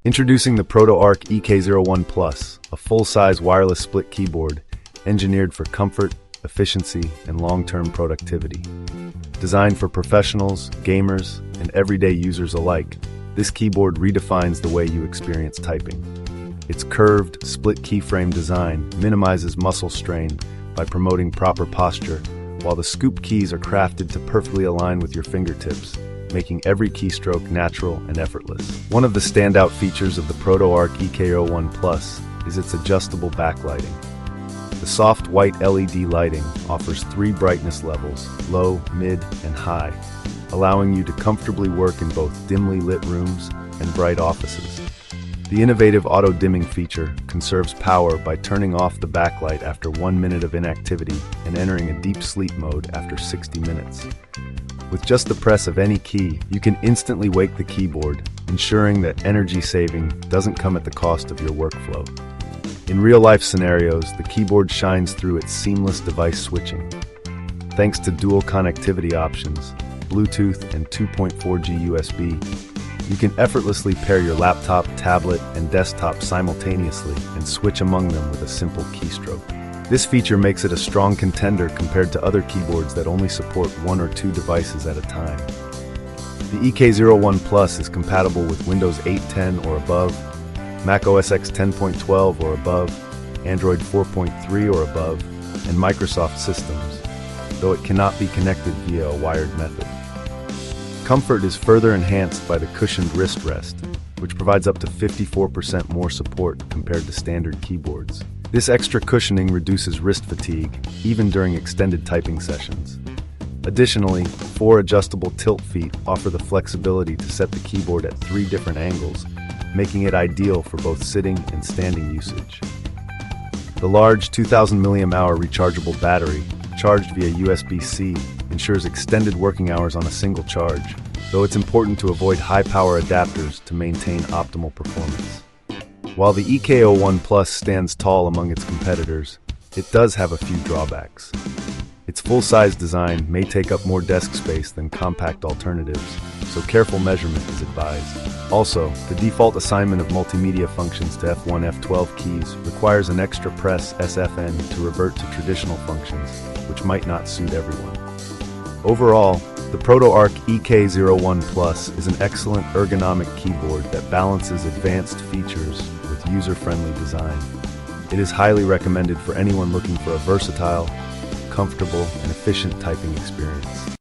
Introducing the ProtoArc EK01 Plus, a full-size wireless split keyboard engineered for comfort, efficiency, and long-term productivity. Designed for professionals, gamers, and everyday users alike, this keyboard redefines the way you experience typing. Its curved, split keyframe design minimizes muscle strain by promoting proper posture, while the scoop keys are crafted to perfectly align with your fingertips, making every keystroke natural and effortless. One of the standout features of the ProtoArc EK01 Plus is its adjustable backlighting. The soft white LED lighting offers 3 brightness levels, low, mid, and high, allowing you to comfortably work in both dimly lit rooms and bright offices. The innovative auto-dimming feature conserves power by turning off the backlight after 1 minute of inactivity and entering a deep sleep mode after 60 minutes. With just the press of any key, you can instantly wake the keyboard, ensuring that energy saving doesn't come at the cost of your workflow. In real-life scenarios, the keyboard shines through its seamless device switching. Thanks to dual connectivity options, Bluetooth and 2.4G USB, you can effortlessly pair your laptop, tablet, and desktop simultaneously and switch among them with a simple keystroke. This feature makes it a strong contender compared to other keyboards that only support 1 or 2 devices at a time. The EK01 Plus is compatible with Windows 8.10 or above, Mac OS X 10.12 or above, Android 4.3 or above, and Microsoft systems, though it cannot be connected via a wired method. Comfort is further enhanced by the cushioned wrist rest, which provides up to 54% more support compared to standard keyboards. This extra cushioning reduces wrist fatigue, even during extended typing sessions. Additionally, 4 adjustable tilt feet offer the flexibility to set the keyboard at 3 different angles, making it ideal for both sitting and standing usage. The large 2000 mAh rechargeable battery, charged via USB-C, ensures extended working hours on a single charge, though it's important to avoid high-power adapters to maintain optimal performance. While the EK01 Plus stands tall among its competitors, it does have a few drawbacks. Its full-size design may take up more desk space than compact alternatives, so careful measurement is advised. Also, the default assignment of multimedia functions to F1, F12 keys requires an extra press SFN to revert to traditional functions, which might not suit everyone. Overall, the ProtoArc EK01 Plus is an excellent ergonomic keyboard that balances advanced features with user-friendly design. It is highly recommended for anyone looking for a versatile, comfortable, and efficient typing experience.